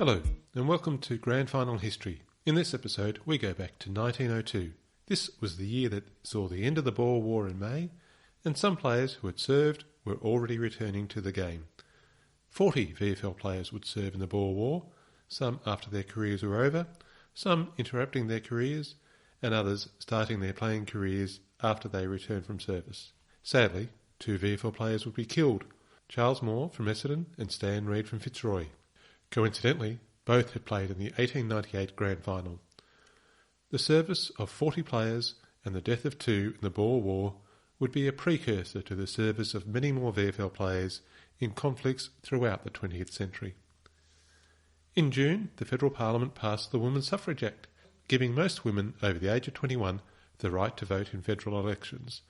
Hello, and welcome to Grand Final History. In this episode, we go back to 1902. This was the year that saw the end of the Boer War in May, and some players who had served were already returning to the game. 40 VFL players would serve in the Boer War, some after their careers were over, some interrupting their careers, and others starting their playing careers after they returned from service. Sadly, 2 VFL players would be killed, Charles Moore from Essendon and Stan Reid from Fitzroy. Coincidentally, both had played in the 1898 Grand Final. The service of 40 players and the death of 2 in the Boer War would be a precursor to the service of many more VFL players in conflicts throughout the 20th century. In June, the Federal Parliament passed the Women's Suffrage Act, giving most women over the age of 21 the right to vote in federal elections.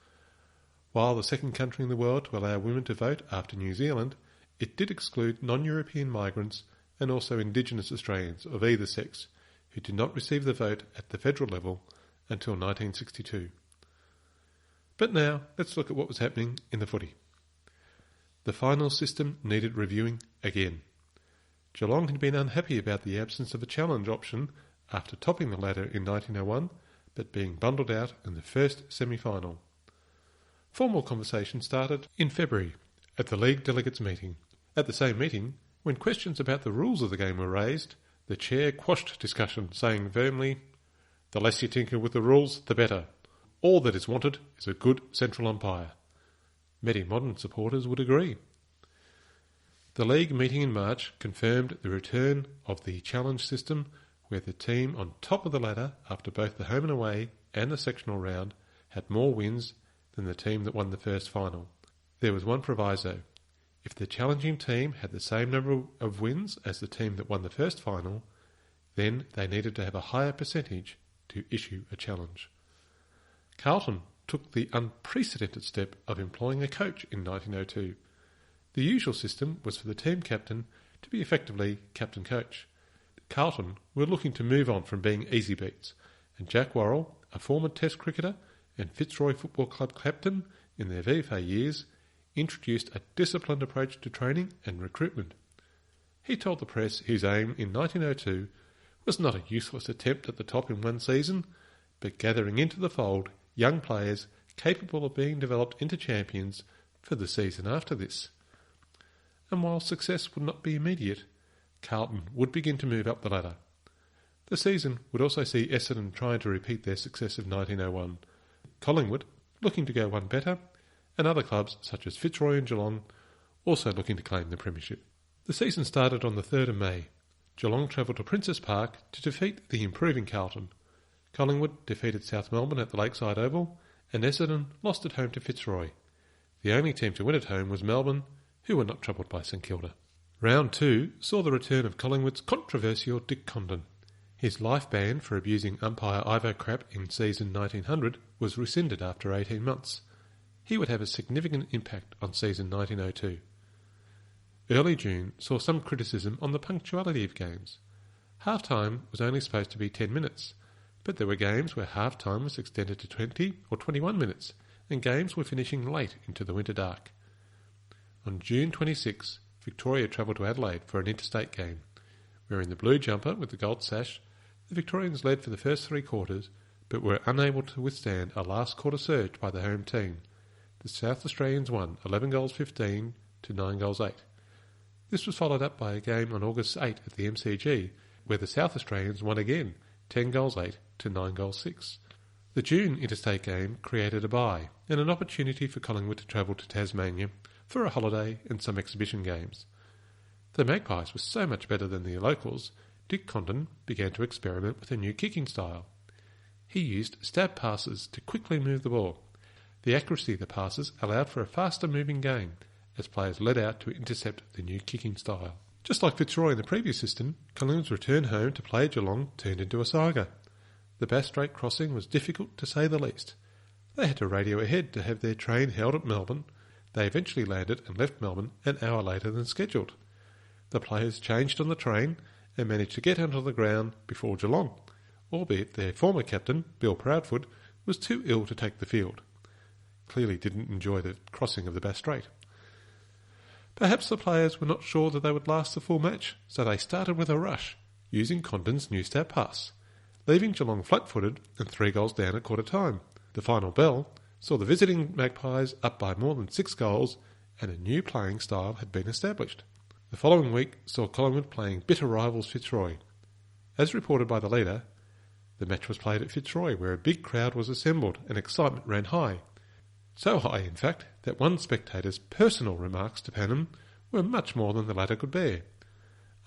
While the second country in the world to allow women to vote after New Zealand, it did exclude non-European migrants and also Indigenous Australians of either sex who did not receive the vote at the federal level until 1962. But now, let's look at what was happening in the footy. The final system needed reviewing again. Geelong had been unhappy about the absence of a challenge option after topping the ladder in 1901, but being bundled out in the first semi-final. Formal conversation started in February at the League Delegates meeting. At the same meeting, when questions about the rules of the game were raised, the chair quashed discussion, saying firmly, "The less you tinker with the rules, the better. All that is wanted is a good central umpire." Many modern supporters would agree. The League meeting in March confirmed the return of the challenge system, where the team on top of the ladder after both the home and away and the sectional round had more wins than the team that won the first final. There was one proviso. If the challenging team had the same number of wins as the team that won the first final, then they needed to have a higher percentage to issue a challenge. Carlton took the unprecedented step of employing a coach in 1902. The usual system was for the team captain to be effectively captain-coach. Carlton were looking to move on from being easy beats, and Jack Worrell, a former Test cricketer and Fitzroy Football Club captain in their VFA years, introduced a disciplined approach to training and recruitment. He told the press his aim in 1902 was not a useless attempt at the top in one season, but gathering into the fold young players capable of being developed into champions for the season after this. And while success would not be immediate, Carlton would begin to move up the ladder. The season would also see Essendon trying to repeat their success of 1901, Collingwood looking to go one better, and other clubs such as Fitzroy and Geelong also looking to claim the premiership. The season started on the 3rd of May. Geelong travelled to Princes Park to defeat the improving Carlton. Collingwood defeated South Melbourne at the Lakeside Oval, and Essendon lost at home to Fitzroy. The only team to win at home was Melbourne, who were not troubled by St Kilda. Round 2 saw the return of Collingwood's controversial Dick Condon. His life ban for abusing umpire Ivo Krapp in season 1900 was rescinded after 18 months. He would have a significant impact on season 1902. Early June saw some criticism on the punctuality of games. Half-time was only supposed to be 10 minutes, but there were games where half-time was extended to 20 or 21 minutes, and games were finishing late into the winter dark. On June 26, Victoria travelled to Adelaide for an interstate game. Wearing the blue jumper with the gold sash, the Victorians led for the first 3 quarters, but were unable to withstand a last quarter surge by the home team. The South Australians won 11 goals 15 to 9 goals 8. This was followed up by a game on August 8 at the MCG, where the South Australians won again 10 goals 8 to 9 goals 6. The June interstate game created a bye and an opportunity for Collingwood to travel to Tasmania for a holiday and some exhibition games. The Magpies were so much better than the locals, Dick Condon began to experiment with a new kicking style. He used stab passes to quickly move the ball. The accuracy of the passes allowed for a faster moving game as players led out to intercept the new kicking style. Just like Fitzroy in the previous system, Collingwood's return home to play Geelong turned into a saga. The Bass Strait crossing was difficult to say the least. They had to radio ahead to have their train held at Melbourne. They eventually landed and left Melbourne an hour later than scheduled. The players changed on the train and managed to get onto the ground before Geelong, albeit their former captain, Bill Proudfoot, was too ill to take the field. Clearly didn't enjoy the crossing of the Bass Strait. Perhaps the players were not sure that they would last the full match, so they started with a rush, using Condon's new stat pass, leaving Geelong flat-footed and 3 goals down at quarter time. The final bell saw the visiting Magpies up by more than 6 goals, and a new playing style had been established. The following week saw Collingwood playing bitter rivals Fitzroy. As reported by the leader, the match was played at Fitzroy, where a big crowd was assembled and excitement ran high. So high, in fact, that one spectator's personal remarks to Panham were much more than the latter could bear.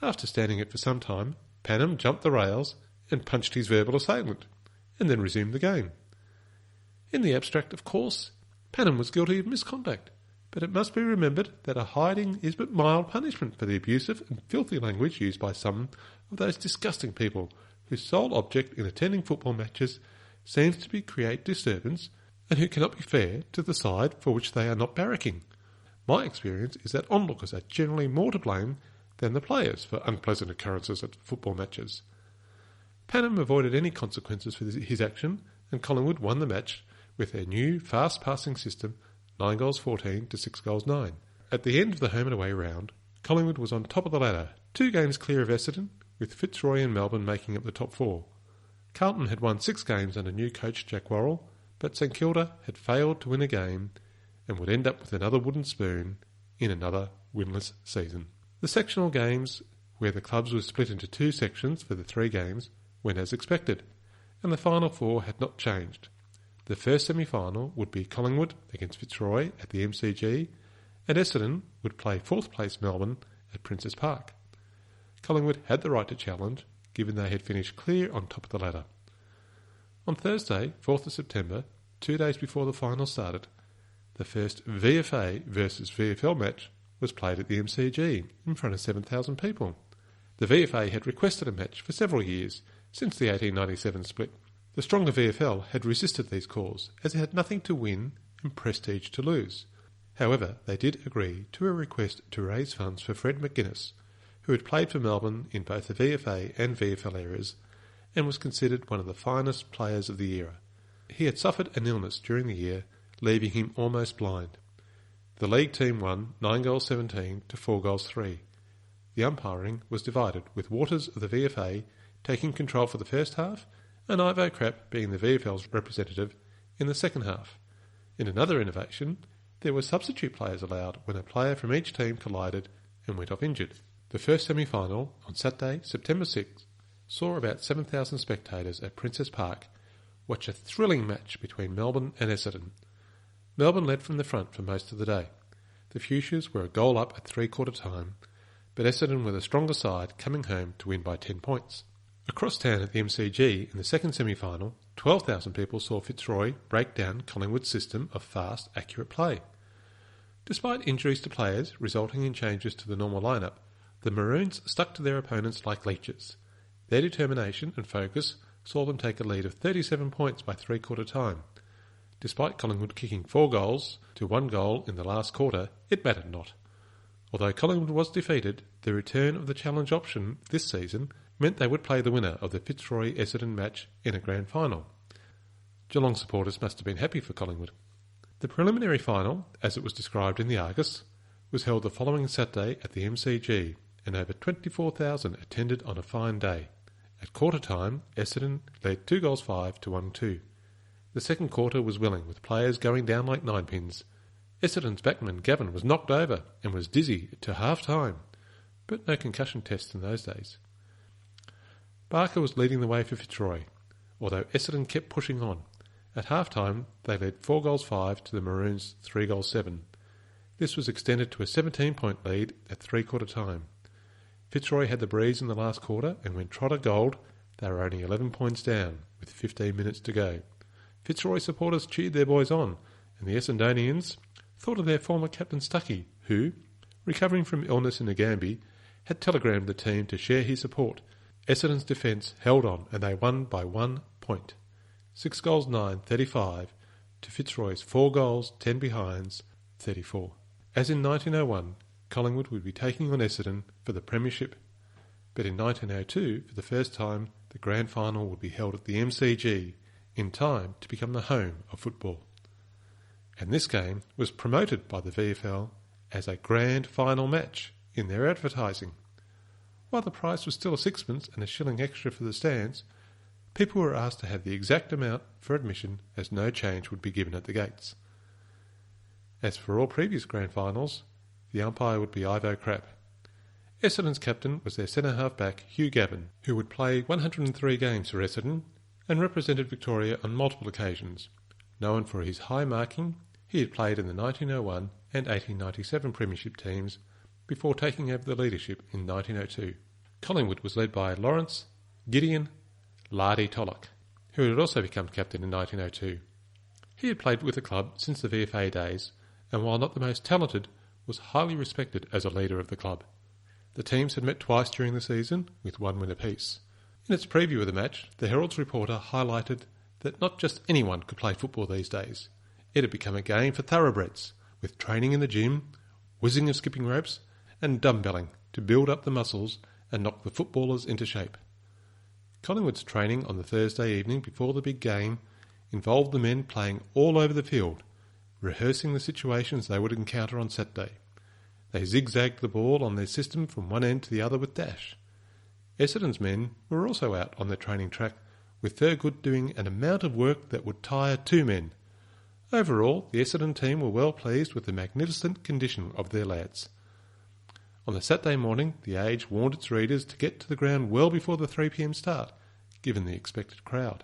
After standing it for some time, Panham jumped the rails and punched his verbal assailant, and then resumed the game. In the abstract, of course, Panham was guilty of misconduct, but it must be remembered that a hiding is but mild punishment for the abusive and filthy language used by some of those disgusting people whose sole object in attending football matches seems to be create disturbance, and who cannot be fair to the side for which they are not barracking. My experience is that onlookers are generally more to blame than the players for unpleasant occurrences at football matches. Panham avoided any consequences for his action, and Collingwood won the match with their new fast-passing system, 9 goals 14 to 6 goals 9. At the end of the home and away round, Collingwood was on top of the ladder, 2 games clear of Essendon, with Fitzroy and Melbourne making up the top 4. Carlton had won 6 games under new coach Jack Worrell, but St Kilda had failed to win a game and would end up with another wooden spoon in another winless season. The sectional games, where the clubs were split into 2 sections for the 3 games, went as expected, and the final 4 had not changed. The first semi-final would be Collingwood against Fitzroy at the MCG, and Essendon would play 4th place Melbourne at Princes Park. Collingwood had the right to challenge, given they had finished clear on top of the ladder. On Thursday, 4th of September, 2 days before the final started, the first VFA versus VFL match was played at the MCG in front of 7,000 people. The VFA had requested a match for several years, since the 1897 split. The stronger VFL had resisted these calls, as it had nothing to win and prestige to lose. However, they did agree to a request to raise funds for Fred McGuinness, who had played for Melbourne in both the VFA and VFL eras, and was considered one of the finest players of the era. He had suffered an illness during the year, leaving him almost blind. The league team won 9 goals 17 to 4 goals 3. The umpiring was divided, with Waters of the VFA taking control for the first half, and Ivo Krapp being the VFL's representative in the second half. In another innovation, there were substitute players allowed when a player from each team collided and went off injured. The first semi-final, on Saturday, September 6th, saw about 7,000 spectators at Princes Park watch a thrilling match between Melbourne and Essendon. Melbourne led from the front for most of the day. The Fuchsias were a goal up at 3/4 time, but Essendon were the stronger side, coming home to win by 10 points. Across town at the MCG in the second semi-final, 12,000 people saw Fitzroy break down Collingwood's system of fast, accurate play. Despite injuries to players resulting in changes to the normal lineup, the Maroons stuck to their opponents like leeches. Their determination and focus saw them take a lead of 37 points by 3/4 time. Despite Collingwood kicking 4 goals to 1 goal in the last quarter, it mattered not. Although Collingwood was defeated, the return of the challenge option this season meant they would play the winner of the Fitzroy-Essendon match in a grand final. Geelong supporters must have been happy for Collingwood. The preliminary final, as it was described in the Argus, was held the following Saturday at the MCG, and over 24,000 attended on a fine day. At quarter time, Essendon led 2 goals 5 to 1-2. The second quarter was willing, with players going down like ninepins. Essendon's backman Gavin was knocked over and was dizzy to half-time, but no concussion tests in those days. Barker was leading the way for Fitzroy, although Essendon kept pushing on. At half-time, they led 4 goals 5 to the Maroons' 3 goals 7. This was extended to a 17-point lead at 3/4 time. Fitzroy had the breeze in the last quarter, and when Trotter goaled, they were only 11 points down, with 15 minutes to go. Fitzroy supporters cheered their boys on, and the Essendonians thought of their former captain Stuckey, who, recovering from illness in Nagambie, had telegrammed the team to share his support. Essendon's defence held on, and they won by 1 point. 6 goals 9, 35, to Fitzroy's 4 goals, 10 behinds, 34. As in 1901, Collingwood would be taking on Essendon for the premiership, but in 1902, for the first time, the grand final would be held at the MCG, in time to become the home of football. And this game was promoted by the VFL as a grand final match in their advertising. While the price was still a sixpence and a shilling extra for the stands, people were asked to have the exact amount for admission, as no change would be given at the gates. As for all previous grand finals, the umpire would be Ivo Krapp. Essendon's captain was their centre-half back Hugh Gavin, who would play 103 games for Essendon and represented Victoria on multiple occasions. Known for his high marking, he had played in the 1901 and 1897 premiership teams before taking over the leadership in 1902. Collingwood was led by Lawrence Gideon Lardy Tollock, who had also become captain in 1902. He had played with the club since the VFA days, and while not the most talented, was highly respected as a leader of the club. The teams had met twice during the season, with one win apiece. In its preview of the match, the Herald's reporter highlighted that not just anyone could play football these days. It had become a game for thoroughbreds, with training in the gym, whizzing of skipping ropes, and dumbbelling to build up the muscles and knock the footballers into shape. Collingwood's training on the Thursday evening before the big game involved the men playing all over the field, rehearsing the situations they would encounter on Saturday. They zigzagged the ball on their system from one end to the other with dash. Essendon's men were also out on the training track, with Thurgood doing an amount of work that would tire two men. Overall, the Essendon team were well pleased with the magnificent condition of their lads. On the Saturday morning, The Age warned its readers to get to the ground well before the 3 p.m. start, given the expected crowd.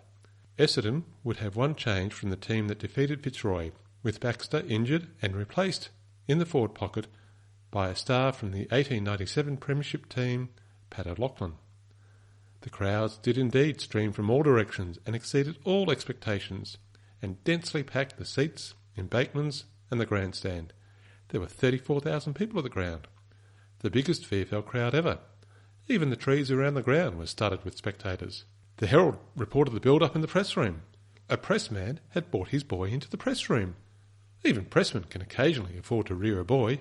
Essendon would have one change from the team that defeated Fitzroy, with Baxter injured and replaced in the forward pocket by a star from the 1897 premiership team, Pat O'Loughlin. The crowds did indeed stream from all directions and exceeded all expectations, and densely packed the seats, embankments and the grandstand. There were 34,000 people at the ground, the biggest VFL crowd ever. Even the trees around the ground were studded with spectators. The Herald reported the build-up in the press room. A pressman had brought his boy into the press room. Even pressmen can occasionally afford to rear a boy.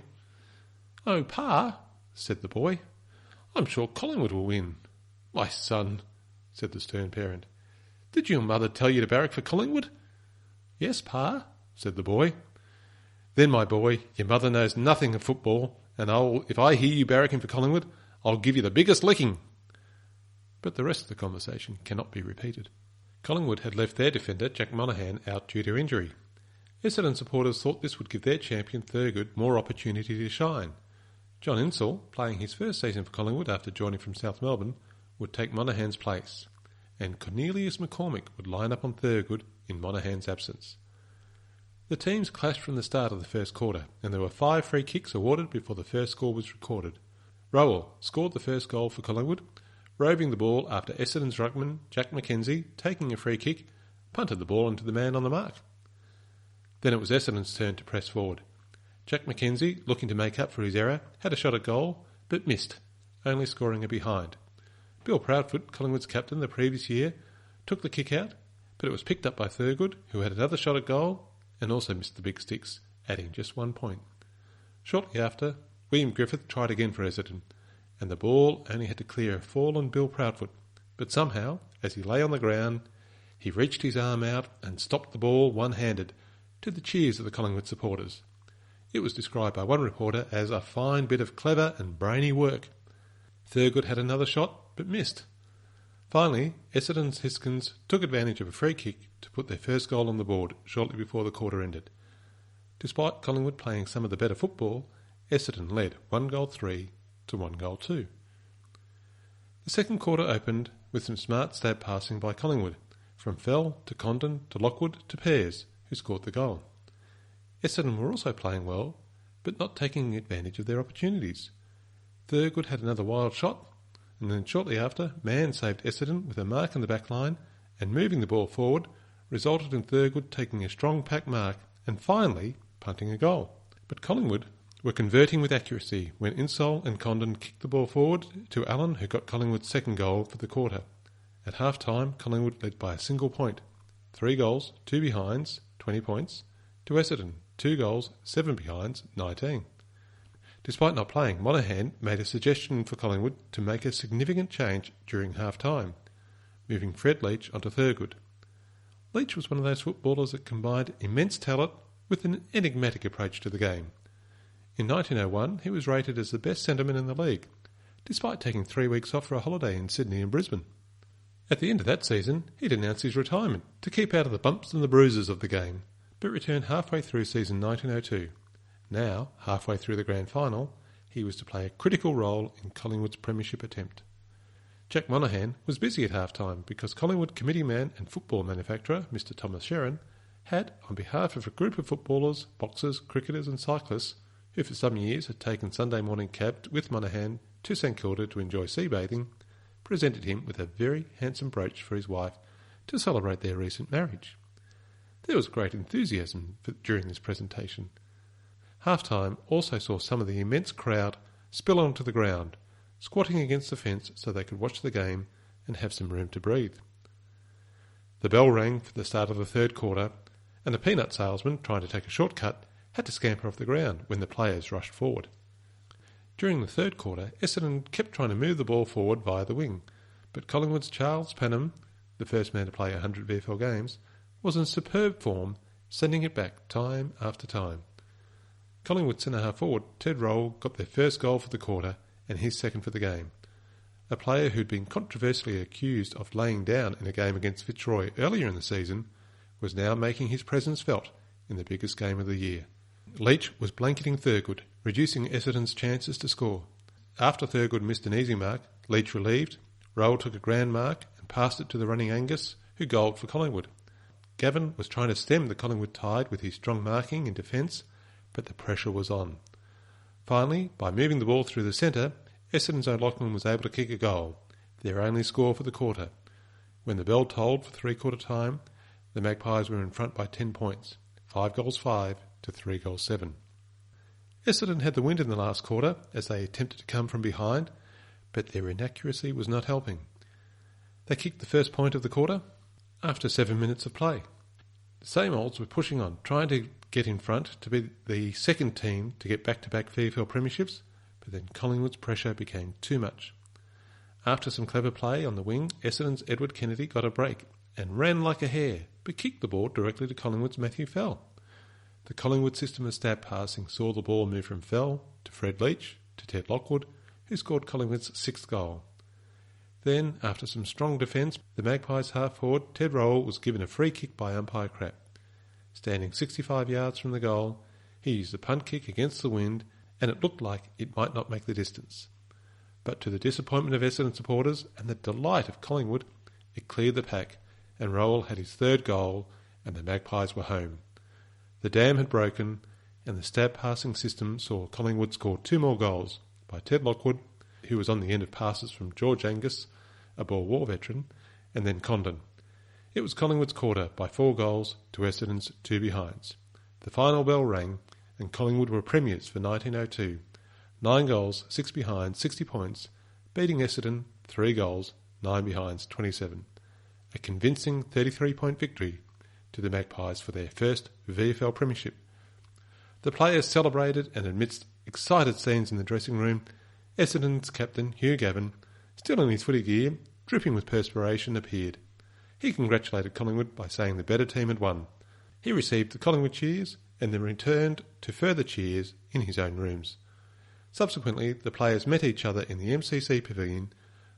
"Oh, Pa," said the boy, "I'm sure Collingwood will win." "My son," said the stern parent, "did your mother tell you to barrack for Collingwood?" "Yes, Pa," said the boy. "Then, my boy, your mother knows nothing of football, and if I hear you barracking for Collingwood, I'll give you the biggest licking." But the rest of the conversation cannot be repeated. Collingwood had left their defender, Jack Monaghan, out due to injury. Essendon supporters thought this would give their champion, Thurgood, more opportunity to shine. John Insall, playing his first season for Collingwood after joining from South Melbourne, would take Monaghan's place, and Cornelius McCormick would line up on Thurgood in Monaghan's absence. The teams clashed from the start of the first quarter, and there were 5 free kicks awarded before the first score was recorded. Rowell scored the first goal for Collingwood, roving the ball after Essendon's ruckman, Jack Mackenzie, taking a free kick, punted the ball into the man on the mark. Then it was Essendon's turn to press forward. Jack Mackenzie, looking to make up for his error, had a shot at goal, but missed, only scoring a behind. Bill Proudfoot, Collingwood's captain the previous year, took the kick out, but it was picked up by Thurgood, who had another shot at goal and also missed the big sticks, adding just 1 point. Shortly after, William Griffith tried again for Essendon, and the ball only had to clear a fallen Bill Proudfoot, but somehow, as he lay on the ground, he reached his arm out and stopped the ball one-handed, to the cheers of the Collingwood supporters. It was described by one reporter as a fine bit of clever and brainy work. Thurgood had another shot, but missed. Finally, Essendon's Hiskins took advantage of a free kick to put their first goal on the board shortly before the quarter ended. Despite Collingwood playing some of the better football, Essendon led 1-3 to 1-2. The second quarter opened with some smart stab passing by Collingwood, from Fell to Condon to Lockwood to Pears, who scored the goal. Essendon were also playing well, but not taking advantage of their opportunities. Thurgood had another wild shot, and then shortly after, Mann saved Essendon with a mark in the back line, and moving the ball forward resulted in Thurgood taking a strong pack mark and finally punting a goal. But Collingwood were converting with accuracy when Insall and Condon kicked the ball forward to Allen, who got Collingwood's second goal for the quarter. At half-time, Collingwood led by a single point. 3 goals, 2 behinds, 20 points, to Essendon, 2 goals, 7 behinds, 19. Despite not playing, Monaghan made a suggestion for Collingwood to make a significant change during half-time, moving Fred Leach onto Thurgood. Leach was one of those footballers that combined immense talent with an enigmatic approach to the game. In 1901, he was rated as the best centreman in the league, despite taking 3 weeks off for a holiday in Sydney and Brisbane. At the end of that season, he'd announced his retirement to keep out of the bumps and the bruises of the game, but returned halfway through season 1902. Now, halfway through the grand final, he was to play a critical role in Collingwood's premiership attempt. Jack Monaghan was busy at half-time because Collingwood committee man and football manufacturer, Mr. Thomas Sherrin, had, on behalf of a group of footballers, boxers, cricketers and cyclists, who for some years had taken Sunday morning cab with Monaghan to St Kilda to enjoy sea bathing, presented him with a very handsome brooch for his wife to celebrate their recent marriage. There was great enthusiasm during this presentation. Half-time also saw some of the immense crowd spill onto the ground, squatting against the fence so they could watch the game and have some room to breathe. The bell rang for the start of the third quarter, and a peanut salesman trying to take a shortcut had to scamper off the ground when the players rushed forward. During the third quarter, Essendon kept trying to move the ball forward via the wing, but Collingwood's Charles Panham, the first man to play 100 VFL games, was in superb form, sending it back time after time. Collingwood centre-half forward Ted Rowell got their first goal for the quarter and his second for the game. A player who'd been controversially accused of laying down in a game against Fitzroy earlier in the season was now making his presence felt in the biggest game of the year. Leach was blanketing Thurgood, reducing Essendon's chances to score. After Thurgood missed an easy mark, Leach relieved, Rowell took a grand mark and passed it to the running Angus, who goaled for Collingwood. Gavin was trying to stem the Collingwood tide with his strong marking in defence, but the pressure was on. Finally, by moving the ball through the centre, Essendon's O'Loughlin was able to kick a goal, their only score for the quarter. When the bell tolled for three-quarter time, the Magpies were in front by 10 points, 5-5 to 3-7. Essendon had the wind in the last quarter as they attempted to come from behind, but their inaccuracy was not helping. They kicked the first point of the quarter after 7 minutes of play. The same olds were pushing on, trying to get in front to be the second team to get back-to-back VFL premierships, but then Collingwood's pressure became too much. After some clever play on the wing, Essendon's Edward Kennedy got a break and ran like a hare, but kicked the ball directly to Collingwood's Matthew Fell. The Collingwood system of stab passing saw the ball move from Fell to Fred Leach to Ted Lockwood, who scored Collingwood's sixth goal. Then, after some strong defence, the Magpies half-forward Ted Rowell was given a free kick by umpire Crap. Standing 65 yards from the goal, he used a punt kick against the wind, and it looked like it might not make the distance. But to the disappointment of Essendon supporters and the delight of Collingwood, it cleared the pack, and Rowell had his third goal, and the Magpies were home. The dam had broken, and the stab-passing system saw Collingwood score 2 more goals by Ted Lockwood, who was on the end of passes from George Angus, a Boer War veteran, and then Condon. It was Collingwood's quarter by 4 goals to Essendon's 2 behinds. The final bell rang, and Collingwood were premiers for 1902. 9 goals, 6 behinds, 60 points, beating Essendon 3 goals, 9 behinds, 27. A convincing 33-point victory to the Magpies for their first VFL premiership. The players celebrated, and amidst excited scenes in the dressing room, Essendon's captain, Hugh Gavin, still in his footy gear, dripping with perspiration, appeared. He congratulated Collingwood by saying the better team had won. He received the Collingwood cheers and then returned to further cheers in his own rooms. Subsequently, the players met each other in the MCC pavilion,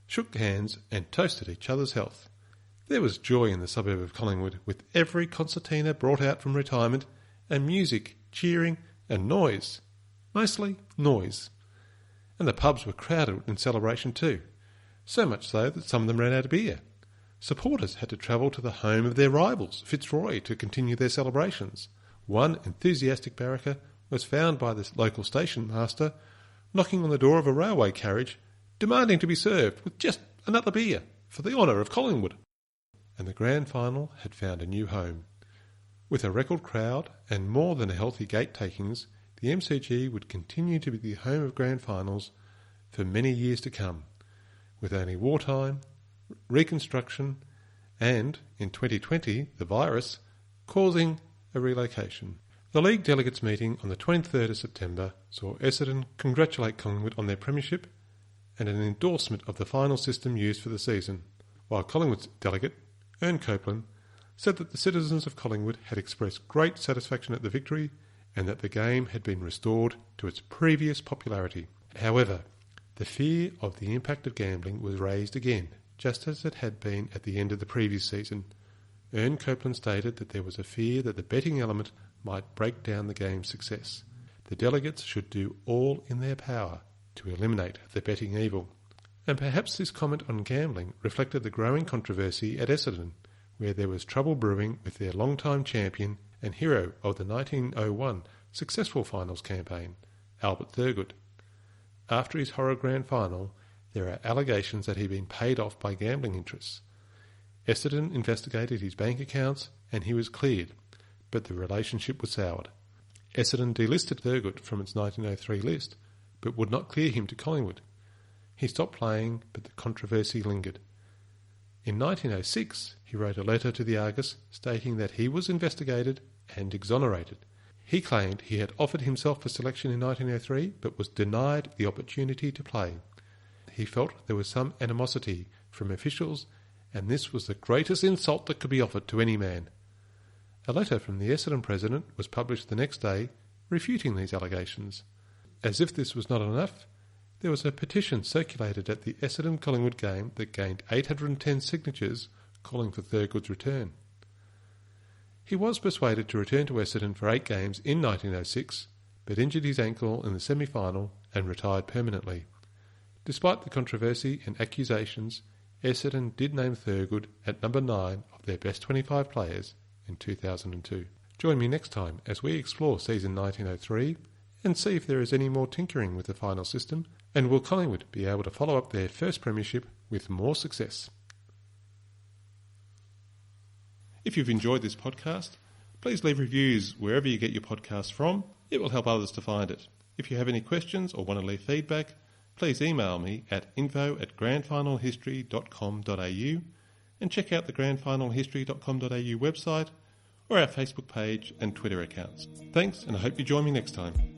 shook hands and toasted each other's health. There was joy in the suburb of Collingwood, with every concertina brought out from retirement, and music, cheering and noise. Mostly noise. And the pubs were crowded in celebration too, so much so that some of them ran out of beer. Supporters had to travel to the home of their rivals, Fitzroy, to continue their celebrations. One enthusiastic barracker was found by the local station master knocking on the door of a railway carriage, demanding to be served with just another beer for the honour of Collingwood. And the grand final had found a new home. With a record crowd and more than a healthy gate takings, the MCG would continue to be the home of grand finals for many years to come, with only wartime, reconstruction, and, in 2020, the virus, causing a relocation. The League Delegates meeting on the 23rd of September saw Essendon congratulate Collingwood on their premiership and an endorsement of the final system used for the season, while Collingwood's delegate, Ern Copeland, said that the citizens of Collingwood had expressed great satisfaction at the victory and that the game had been restored to its previous popularity. However, the fear of the impact of gambling was raised again, just as it had been at the end of the previous season. Ern Copeland stated that there was a fear that the betting element might break down the game's success. The delegates should do all in their power to eliminate the betting evil. And perhaps this comment on gambling reflected the growing controversy at Essendon, where there was trouble brewing with their long-time champion and hero of the 1901 successful finals campaign, Albert Thurgood. After his horror grand final, there are allegations that he'd been paid off by gambling interests. Essendon investigated his bank accounts and he was cleared, but the relationship was soured. Essendon delisted Thurgood from its 1903 list, but would not clear him to Collingwood. He stopped playing, but the controversy lingered. In 1906, he wrote a letter to the Argus stating that he was investigated and exonerated. He claimed he had offered himself for selection in 1903, but was denied the opportunity to play. He felt there was some animosity from officials, and this was the greatest insult that could be offered to any man. A letter from the Essendon president was published the next day, refuting these allegations. As if this was not enough, there was a petition circulated at the Essendon-Collingwood game that gained 810 signatures calling for Thurgood's return. He was persuaded to return to Essendon for 8 games in 1906, but injured his ankle in the semi-final and retired permanently. Despite the controversy and accusations, Essendon did name Thurgood at number 9 of their best 25 players in 2002. Join me next time as we explore season 1903 and see if there is any more tinkering with the final system, and will Collingwood be able to follow up their first premiership with more success. If you've enjoyed this podcast, please leave reviews wherever you get your podcasts from. It will help others to find it. If you have any questions or want to leave feedback, please email me at info@grandfinalhistory.com.au and check out the grandfinalhistory.com.au website or our Facebook page and Twitter accounts. Thanks, and I hope you join me next time.